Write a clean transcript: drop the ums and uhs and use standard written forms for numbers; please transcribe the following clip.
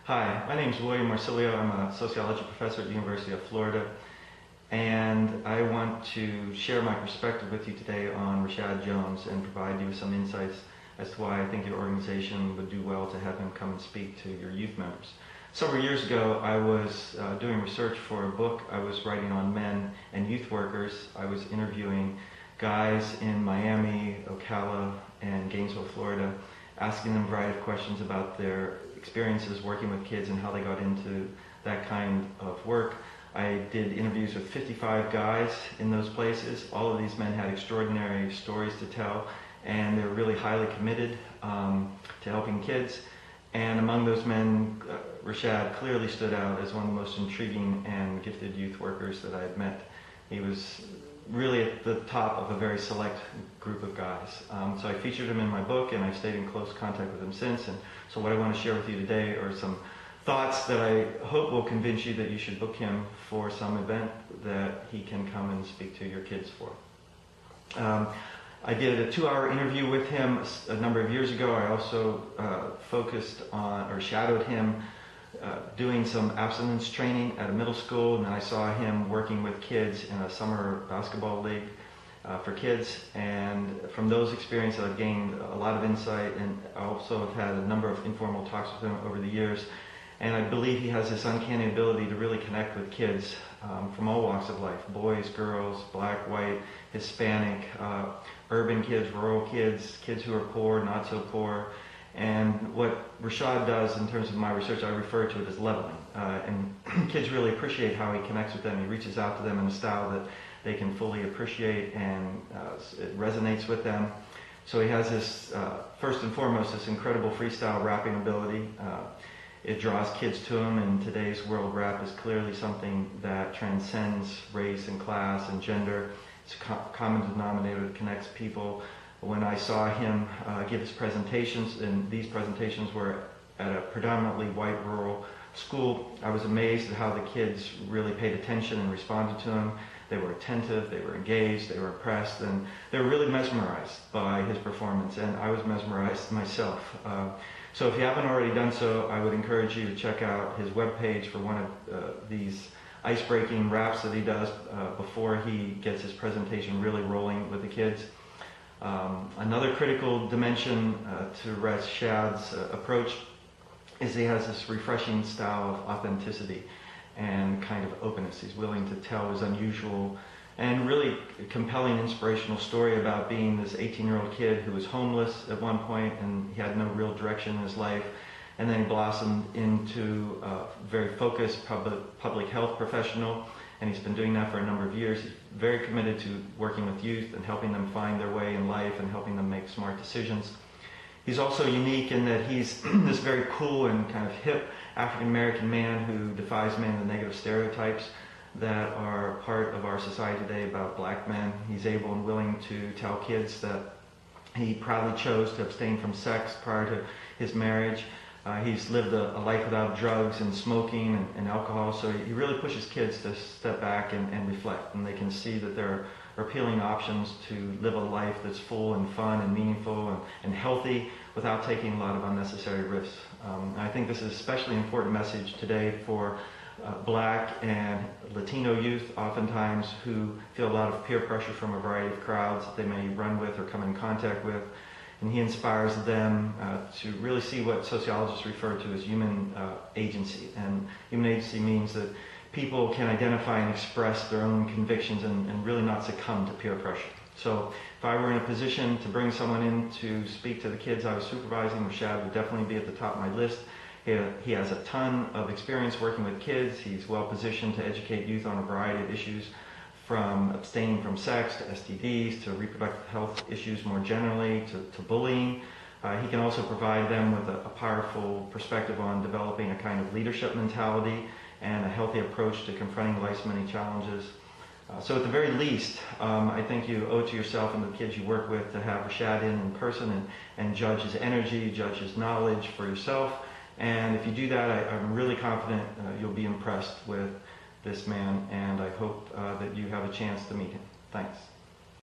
Hi, my name is William Marsiglio. I'm a sociology professor at the University of Florida, and I want to share my perspective with you today on Rashad Jones and provide you with some insights as to why I think your organization would do well to have him come and speak to your youth members. Several years ago, I was doing research for a book I was writing on men and youth workers. I was interviewing guys in Miami, Ocala, and Gainesville, Florida, asking them a variety of questions about their experiences working with kids and how they got into that kind of work. I did interviews with 55 guys in those places. All of these men had extraordinary stories to tell, and they're really highly committed to helping kids. And among those men, Rashad clearly stood out as one of the most intriguing and gifted youth workers that I had met. He was really at the top of a very select group of guys. So I featured him in my book, and I've stayed in close contact with him since. And so what I want to share with you today are some thoughts that I hope will convince you that you should book him for some event that he can come and speak to your kids for. I did a 2-hour interview with him a number of years ago. I also focused on, or shadowed him doing some abstinence training at a middle school, and then I saw him working with kids in a summer basketball league for kids. And from those experiences, I've gained a lot of insight, and I also have had a number of informal talks with him over the years. And I believe he has this uncanny ability to really connect with kids from all walks of life: boys, girls, black, white, Hispanic, urban kids, rural kids, kids who are poor, not so poor. And what Rashad does in terms of my research, I refer to it as leveling. And kids really appreciate how he connects with them. He reaches out to them in a style that they can fully appreciate, and it resonates with them. So he has this, first and foremost, this incredible freestyle rapping ability. It draws kids to him. In today's world, rap is clearly something that transcends race and class and gender. It's a common denominator that connects people. When I saw him give his presentations, and these presentations were at a predominantly white rural school, I was amazed at how the kids really paid attention and responded to him. They were attentive, they were engaged, they were impressed, and they were really mesmerized by his performance, and I was mesmerized myself. So if you haven't already done so, I would encourage you to check out his webpage for one of these ice-breaking raps that he does before he gets his presentation really rolling with the kids. Another critical dimension to Rashad's approach is he has this refreshing style of authenticity and kind of openness. He's willing to tell his unusual and really compelling inspirational story about being this 18-year-old kid who was homeless at one point, and he had no real direction in his life, and then he blossomed into a very focused public health professional, and he's been doing that for a number of years. He's very committed to working with youth and helping them find their way in life and helping them make smart decisions. He's also unique in that he's this very cool and kind of hip African-American man who defies many of the negative stereotypes that are part of our society today about black men. He's able and willing to tell kids that he proudly chose to abstain from sex prior to his marriage. He's lived a life without drugs and smoking and alcohol, so he really pushes kids to step back and reflect, and they can see that there are appealing options to live a life that's full and fun and meaningful and healthy without taking a lot of unnecessary risks. I think this is an especially important message today for black and Latino youth, oftentimes, who feel a lot of peer pressure from a variety of crowds that they may run with or come in contact with. And he inspires them to really see what sociologists refer to as human agency. And human agency means that people can identify and express their own convictions and really not succumb to peer pressure. So if I were in a position to bring someone in to speak to the kids I was supervising, Rashad would definitely be at the top of my list. He has a ton of experience working with kids. He's well positioned to educate youth on a variety of issues, from abstaining from sex to STDs to reproductive health issues more generally to bullying. He can also provide them with a powerful perspective on developing a kind of leadership mentality and a healthy approach to confronting life's many challenges. So at the very least, I think you owe it to yourself and the kids you work with to have Rashad in person and judge his energy, judge his knowledge for yourself. And if you do that, I'm really confident you'll be impressed with this man, and I hope that you have a chance to meet him. Thanks.